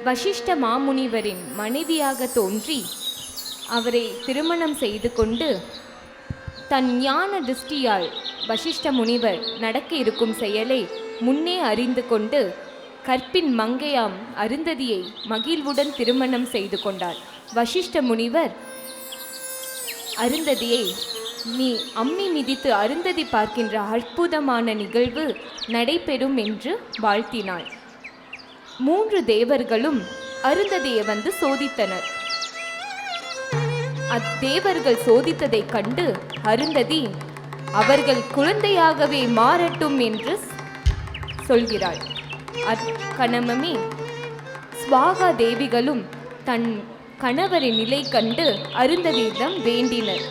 வசிஷ்ட மாமுனிவரின் மனைவியாக தோன்றி அவரை திருமணம் செய்து கொண்டு தன் ஞான திருஷ்டியால் வசிஷ்ட முனிவர் நடக்க இருக்கும் செயலை முன்னே அறிந்து கொண்டு கற்பின் மங்கையாம் அருந்ததியை மகிழ்வுடன் திருமணம் செய்து கொண்டார். வசிஷ்ட முனிவர் அருந்ததியை, நீ அம்மி மிதித்து அருந்ததி பார்க்கின்ற அற்புதமான நிகழ்வு நடைபெறும் என்று வாழ்த்தினாள். 3 தேவர்களும் அருந்ததியை வந்து சோதித்தனர். அத்தேவர்கள் சோதித்ததை கண்டு அருந்ததி அவர்கள் குழந்தையாகவே மாறட்டும் என்று சொல்கிறாள். அக்கணமே ஸ்வாகா தேவிகளும் தன் கணவரின் நிலை கண்டு அருந்ததியிடம் வேண்டினர்.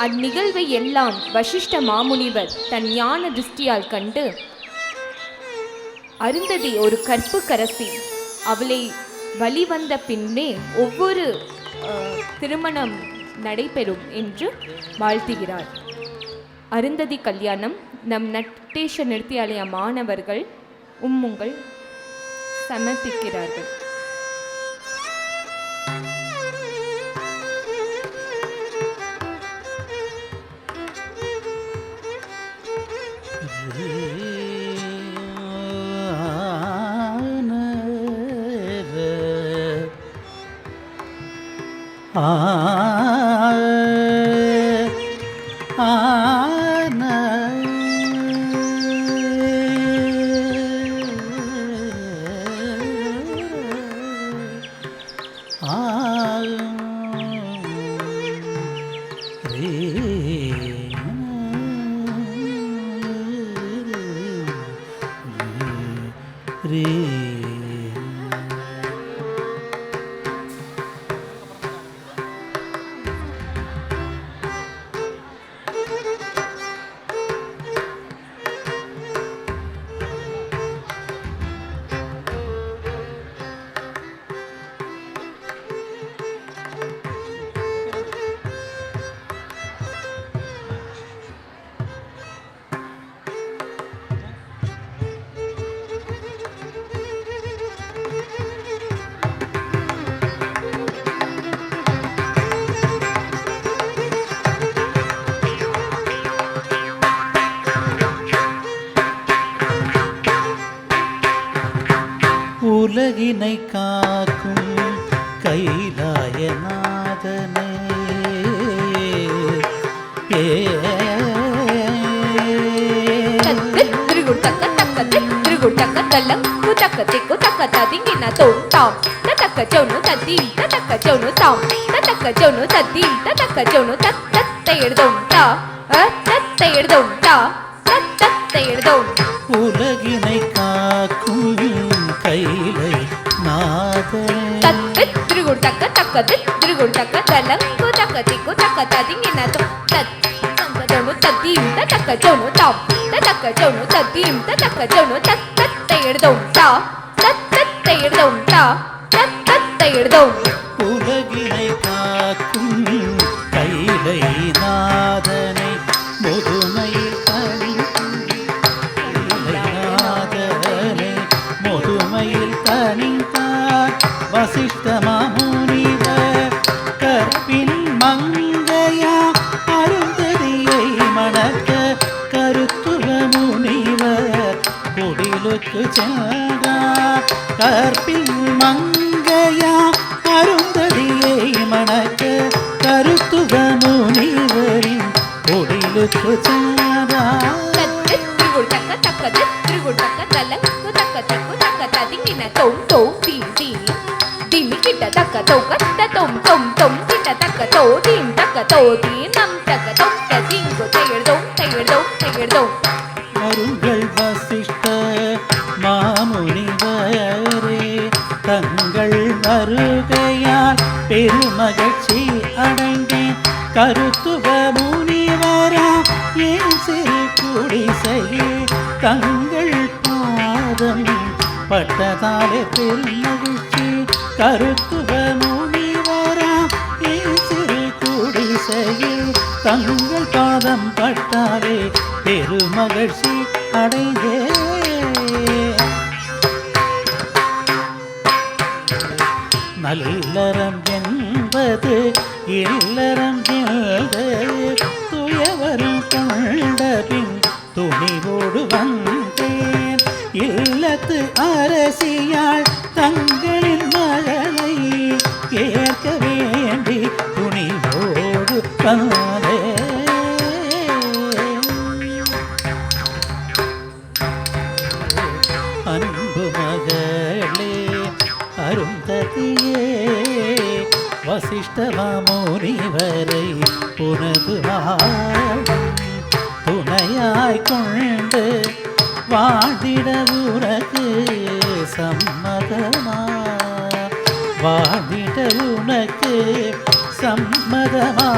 அந்நிகழ்வை எல்லாம் வசிஷ்ட மாமுனிவர் தன் ஞான திருஷ்டியால் கண்டு, அருந்ததி ஒரு கற்பு கரசி, அவளை வழிவந்த பின்னே ஒவ்வொரு திருமணம் நடைபெறும் என்று வாழ்த்துகிறார். அருந்ததி கல்யாணம் நம் நட்டேஷ நிறுத்தியாலய மாணவர்கள் உம்முங்கள் சமர்ப்பிக்கிறார்கள். உலகினை காக்கும் கைலாயநாதனே, உலகினை காக்கும் கைலை நாதனே, திருகுட்டக்க தக்கது திருகுட்டக்க தலங்கு தக்க திக்கு தக்க ததிங்கின தக்கஜோனு தத்தீம் தக்க ஜோனு தாம் தக்க ஜோனு தத்தீம் தக்க ஜோனு தத்தை எழுதோம் தா தத்தை எழுதோம் தா தத்தை எழுதோம். உலகினை காக்கும் கைலை நாதனை முதுமையில் முதுமையில் கனிந்தார் வசிஷ்ட மாமுனிவர் கற்பின் மங்கையா அருந்ததியை மணக்க கருத்துவ முனிவர் குடிலுக்கு சென்றார். கற்பின் மங்கையா அருந்ததியை மணக்க கருத்துவ முனிவரின் குடிலுக்கு சென்றார். அருங்கள் வசிஷ்ட மாமுனிவரே, தங்கள் வருகையால் பெருமகிழ்ச்சி அடைந்தேன். கருத்துவ முனிவரா ஏன் சிறு குடிசையில் தங்கள் பாதம் பட்டதாலே பெருமகிழ்ச்சி. கருத்துவ முனிவரா ஏன் சிறு குடிசையில் தங்கள் பாதம் பட்டாலே பெருமகிழ்ச்சி அடைந்தே. நல்லறம் என்பது இல்லறம் என்று துயவரும் கொண்டபின் துணிவோடு வந்தேன். இல்லத்து அரசியாள் தங்களின் மகளை ஏற்க வேண்டி துணிவோடு வந்தேன். அன்பு மகளே அருந்ததியே, வசிஷ்டமுனிவரை உனது துணையாய் கொண்டு வாழ்ந்திட உனக்கு சம்மதமா? வாழ்ந்திட உனக்கு சம்மதமா?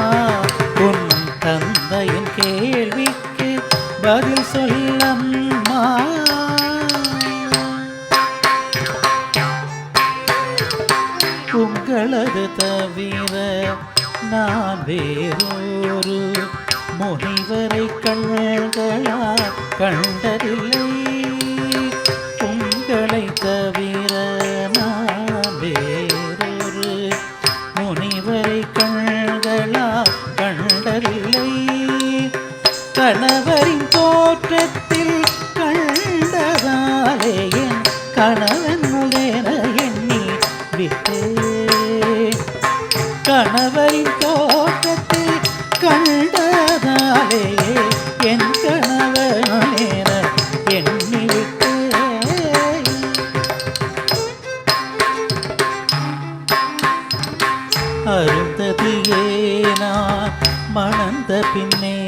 உன் தந்தையின் கேள்விக்கு பதில் சொல்லம்மா. உங்களது தவிர நான் வேறொரு முனிவரை கண்களால் கண்டதில்லை. உங்களை தவிர நான் வேறொரு முனிவரை கண்களால் கண்டதில்லை. கணவரின் தோற்றத்தில் கண்டதாலே என் கணவன் என எண்ணி விட்டே. கணவரின் தோற்றத்தில் கண்டதாலே என் கணவன் என எண்ணி விட்டே. அருந்ததியே நான் மணந்த பின்னே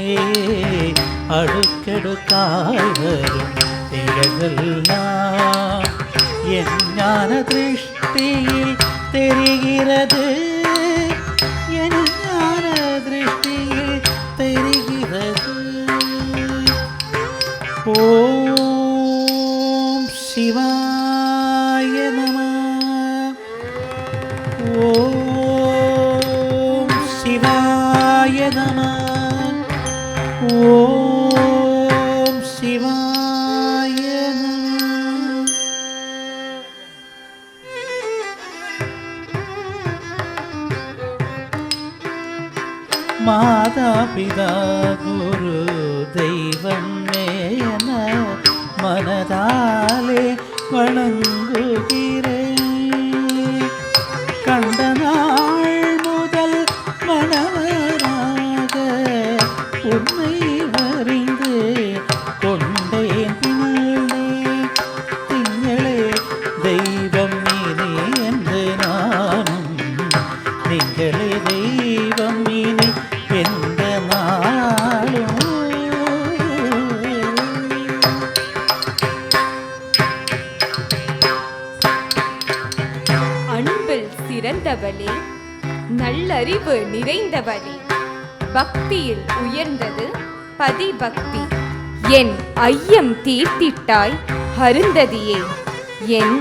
அடுக்கடுக்காய் வரும் திகழெல்லாம் என் ஞான திருஷ்டியில் தெரிகிறது. என் ஞான திருஷ்டியில் தெரிகிறது. ஓம் சிவாய நம. ஓம் சிவாய நம. ஓம் சிவாய நம. மாதா பிதா குரு தெய்வம் என மனதாலே வணங்குகிறேன். கண்ட நாள் முதல் மனவராக உன்னை அறிந்து கொண்டேன். திங்களே தெய்வம் நீ என்று நானும், நீங்களே தெய்வம் நீ எந்த நாளும். அன்பில் சிறந்தவளே, நல்லறிவு நிறைந்தவளே, பக்தியில் உயர்ந்தது பதிபக்தி. என் ஐயம் தீர்த்திட்டாய் அருந்ததியே, என்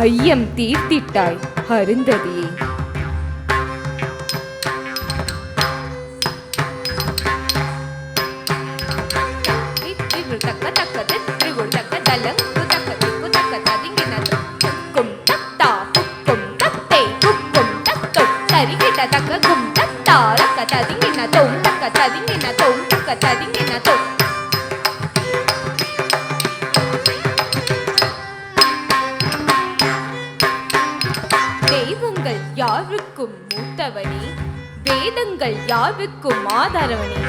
ஐயம் தீர்த்திட்டாய் அருந்ததியே. தெய்வங்கள் யாருக்கும் மூத்தவனே, வேதங்கள் யாருக்கும் ஆதரவனே,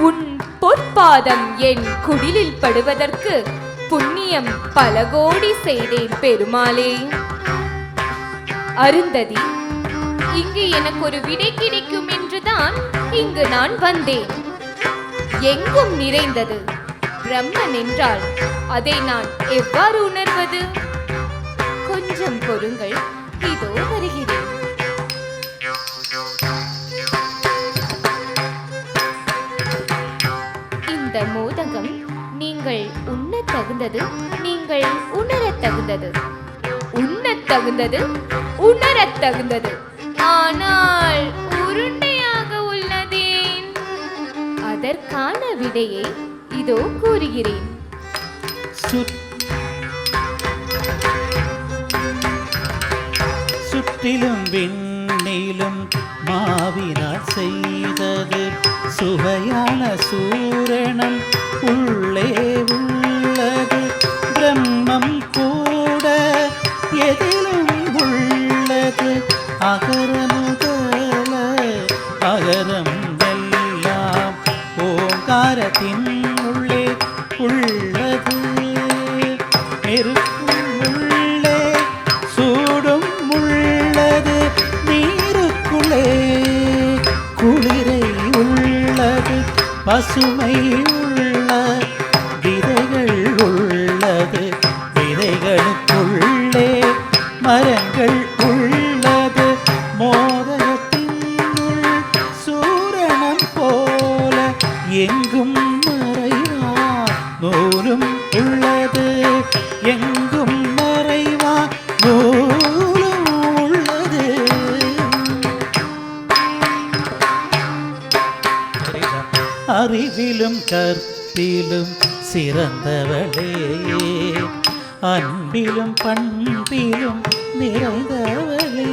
உன் பொற்பாதம் என் குடிலில் படுவதற்கு புண்ணியம் பல கோடி செய்தேன் பெருமாளே. அருந்ததி, இங்கு எனக்கு ஒரு விடை கிடைக்கும் என்றுதான் இங்கு நான் வந்தேன். எங்கும் நிறைந்தது பிரம்மன் என்றால் அதை நான் எவ்வாறு உணர்வது? கொஞ்சம் பொறுங்கள், இதோ வருகிறேன். இந்த மோதகம் நீங்கள் உண்ணத் தகுந்தது, நீங்கள் உணரத் தகுந்தது. உண்ணத் தகுந்தது, உணரத் தகுந்தது, ஆனால் உருண்டையாக உள்ளதேன்? அதற்கான விடையை இதோ கூறுகிறேன். காற்றிலும் விண்ணிலும் மாவினால் செய்தது சுவையான சூரணம் உள்ளே உள்ளது. பிரம்மம் கூட எதிலும் உள்ளது. அகர முதல அகரம் எல்லாம் ஓங்காரத்தின் உள்ளே உள்ளது. நெருப்பும் உள்ளே சூடும் உள்ளது. நீருக்குள்ளே குளிரை உள்ளது. பசுமை உள்ள விதைகள் உள்ளது. விதைகளுக்குள்ளே மரங்கள் உள்ளது. மோதகத்தினுள் சூரணம் போல எங்கும் மறைவா நூலும் உள்ளது. எங்கும் மறைவா நூலும் உள்ளது. அறிவிலும் கற்பிலும் சிறந்தவளே, அன்பிலும் பண்பிலும் நிறைந்தவளே,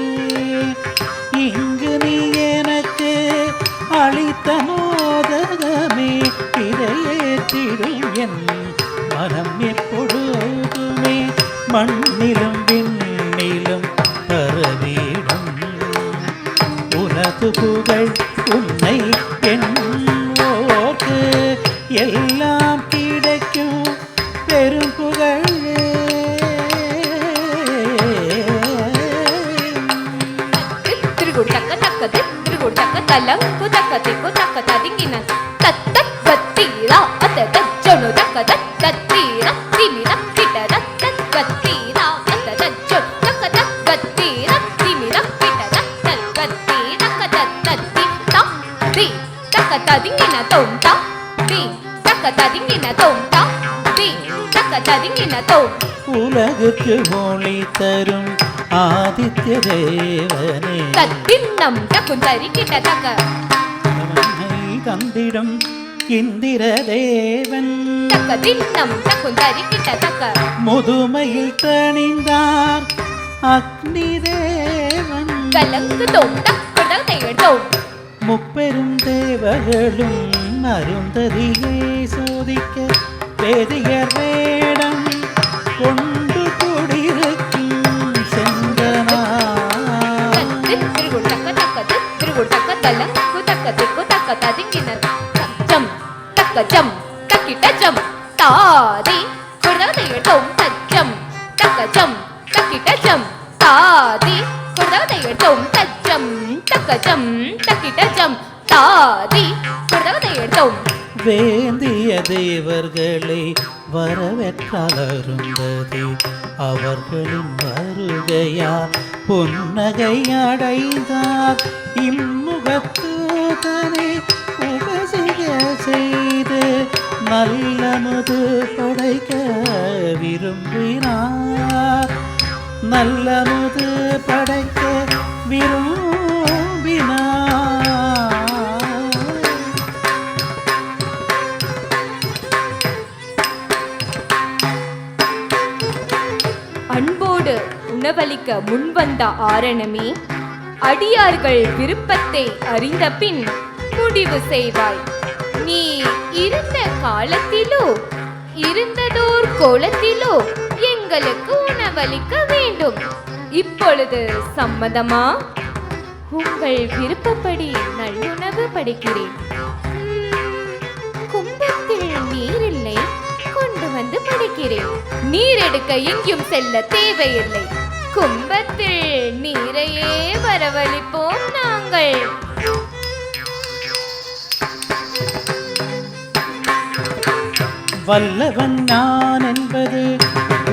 இங்கு நீ எனக்கு அளித்த மோதகமே இதையேற்றிடும் என் மனம் எப்பொழுதுமே. மண்ணிலும் விண்ணிலும் பரவிடும் உனது புகழ் உன்னை எண்ணோர்க்கு எல்லாம் கிடைக்கும் பெரும் புகழே. திருகுட்டக்க தக்கது திருகுட்டக்க தலங்கு தக்க திக்கு தக்க ததிங்கின தத்த கத்தீரா அத தஜ்ஜனு தக்க தத்தீரா திமிர கிட்ட தத்த கத்தீரா அத தஜ்ஜனு தக்க தத்தீரா திமிர கிட்ட தத்த கத்தீரா கத தத்தி தா தி தக்க ததிங்கின தோம்தா தி தக்க ததிங்கின தோம்தா தி தக்க ததிங்கின தோம். உலகுக்கு ஒளி தரும் ஆதித்ய தேவனே, தத்தின்னம் தக்குந்தரி கிட்ட தக்க தந்திடம் இந்திர தேவன், தக்க தின்னம் தக்குந்தரி கிட்ட தக்க முதுமையில் தணிந்தார் அக்னி தேவன். கலங்கு தோம் தக்குடல் தேடும் முப்பெரும் தேவர்களும் அருந்ததியை சோதிக்க வேதியர் வேடம் கொண்டு குடியிருக்கும் செந்தனா. திருகுட்டக்க தக்கது திருகுட்டக்க தலங்கு தக்க திக்கு தக்க ததிங்கின ஜம் தக்க ஜம் தக்கிட்ட ஜம் தாதி குடல் தேடும் தஜம் தக்க ஜம் தக்கிட்ட ஜம் தாதி குடல் தேடும் தஜம் தக்க ஜம் தக்கிட்ட ஜம் தாதி குடல் தேடும். வேந்திய தேவர்களை வரவேற்றால் அருந்ததி அவர்களின் வருகையால் புன்னகை அடைந்தார். இம்முகத்தூதனை உபசிய செய்து நல்லமுது படைக்க விரும்பினார். நல்லமுது படைக்க விரும்பினார். அன்போடு உணவளிக்க முன்வந்த ஆரணமே, அடியார்கள் விருப்பத்தை அறிந்த பின் முடிவு செய்வாய். நீ இருந்த காலத்திலோ இருந்ததோர் கோலத்திலோ எங்களுக்கு உணவளிக்க வேண்டும். இப்பொழுது சம்மதமா? உங்கள் விருப்பப்படி நல்லுணவு படைக்கிறேன். கும்பத்தில் நீர் இல்லை, கொண்டு வந்து படைக்கிறேன். நீர் எடுக்க எங்கும் செல்ல தேவையில்லை. கும்பத்தில் நீரையே வரவழைப்போம் நாங்கள். வல்லவன் நான் என்பது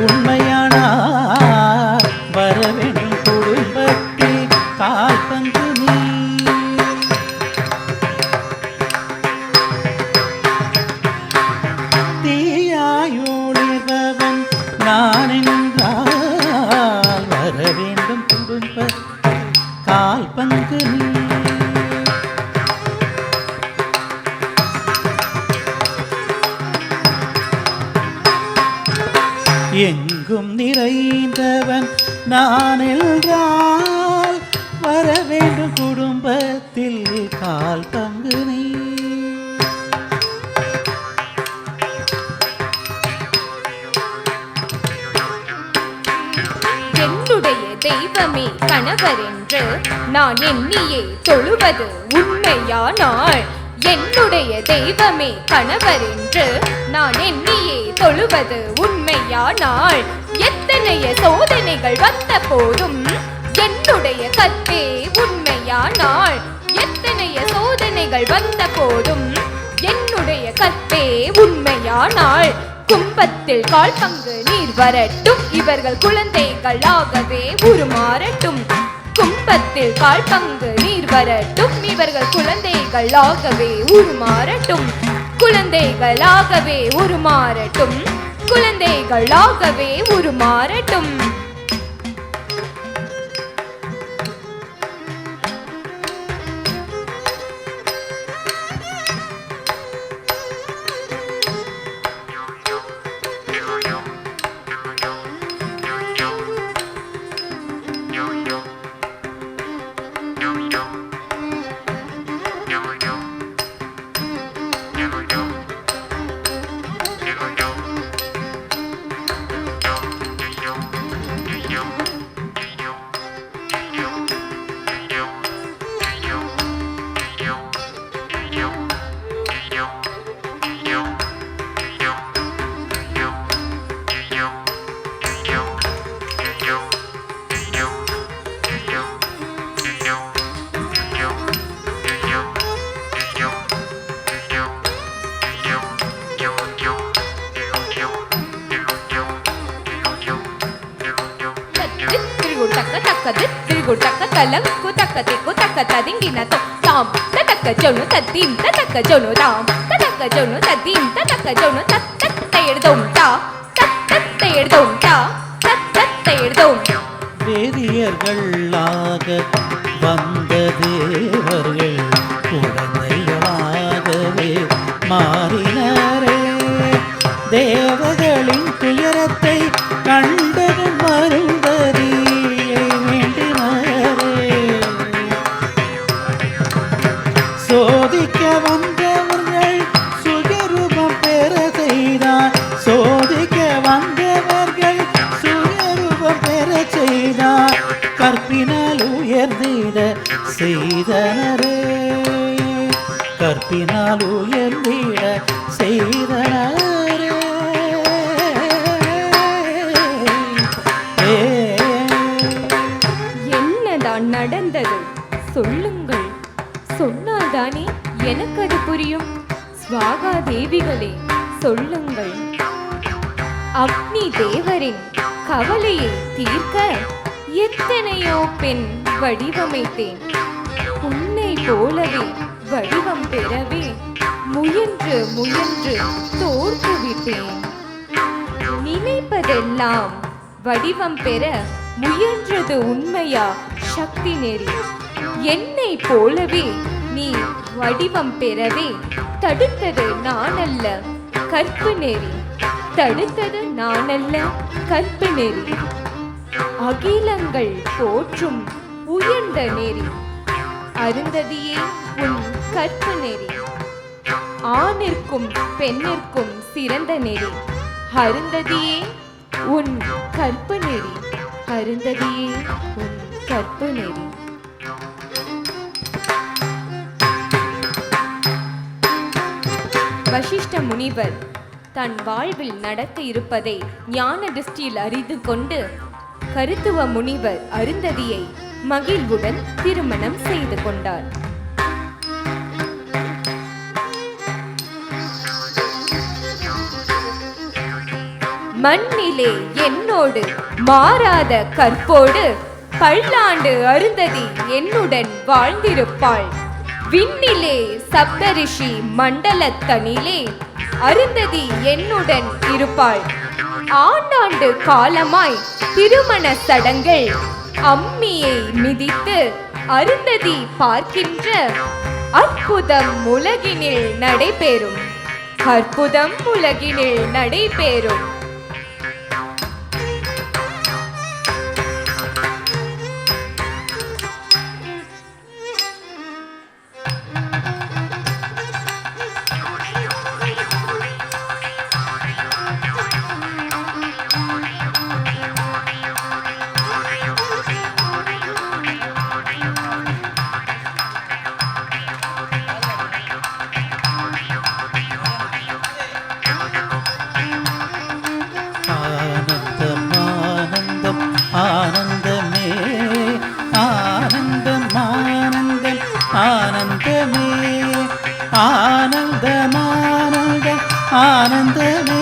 உண்மையானால் வரவேண்டும் குடும்பத்தில் கால்பந்து நீ. தீயாயோளிபவன் நான் என்றால் வரவேண்டும் குடும்பத்தில் கால்பந்து நீ. எங்கும் நிறைந்தவன் நான் என்றால் கும்பத்தில் கால் பங்கு நீ. என்னுடைய தெய்வமே கணவர் என்று நான் எண்ணியே தொழுவது உண்மையானால், என்னுடைய தெய்வமே கணவர் என்று நான் எண்ணியே தொழுவது உண்மையானால், எத்தனைய சோதனைகள் வந்த போதும் என்னுடைய கற்பே உண்மையானால், எத்தனைய சோதனைகள் வந்த போதும் என்னுடைய கற்பே உண்மையானால், கும்பத்தில் கால் பங்கு நீர் வரட்டும், இவர்கள் குழந்தைகளாகவே உருமாறட்டும். கும்பத்தில் கால் பங்கு நீர் வரட்டும், இவர்கள் குழந்தைகளாகவே உருமாறட்டும். குழந்தைகளாகவே உருமாறட்டும், குழந்தைகளாகவே உருமாறட்டும். Gutaka kalam kutaka te kutaka tadingina to tam tataka jono tadim tataka jono tam tataka jono tadim tataka jono tat tat tayerdum ta tat tat tayerdum ta tat tat tayerdum. வேதியர்களாக வந்த தேவர்கள் குழந்தைகளாகவே மாறினரே. தேவர்களின் துயரத்தை கண்டதும் மருந்ததியை வேண்டினரே. சோதிக்க வந்தவர்கள் சுயரூபம் பெற செய்தார், சோதிக்க வந்தவர்கள் சுயரூபம் பெற செய்தார். கற்பினால் உயர்ந்திட செய்தனரே, கற்பினால் உயர்ந்திட செய்தனரே. என்னதான் நடந்தது சொல்லுங்கள், சொன்னால்தானே எனக்கு அது புரியும். ஸ்வாகா தேவிகளே சொல்லுங்கள். அக்னி தேவரின் கவலையை தீர்க்க எத்தனையோ பெண் வடிவமைத்தேன். உன்னை போலவே வடிவம் பெறவே முயன்று முயன்று தோற்று விட்டேன். நினைப்பதெல்லாம் வடிவம் பெற முயன்றது உண்மையா சக்தி நெறி? என்னை போலவே நீ வடிவம் பெறவே தடுத்தது நானல்ல கற்பு நெறி, தடுத்தது நானல்ல கற்பு நெறி. அகிலங்கள் போற்றும் உயர்ந்த நெறி அருந்ததியே உன் கற்பு நெறி. ஆணிற்கும் பெண்ணிற்கும் சிறந்த நெறி அருந்ததியே உன் கற்பு நெறி, அருந்ததியே உன் கற்பு நெறி. வசிஷ்ட முனிவர் தன் வாழ்வில் நடக்க இருப்பதை ஞான திருஷ்டியில் அறிந்து கொண்டு கருத்துவ முனிவர் அருந்ததியை மகிழ்வுடன் திருமணம் செய்து கொண்டார். மண்ணிலே என்னோடு மாறாத கற்போடு பல்லாண்டு அருந்ததி என்னுடன் வாழ்ந்திருப்பாள். விண்ணிலே சப்தரிஷி மண்டலத்தனிலே அருந்ததி என்னுடன் இருப்பாள். ஆண்டாண்டு காலமாய் திருமண சடங்கில் அம்மியை மிதித்து அருந்ததி பார்க்கின்ற அற்புதம் உலகினில் நடைபெறும், அற்புதம் உலகினில் நடைபெறும். ஆனந்தமானந்த ஆனந்தமே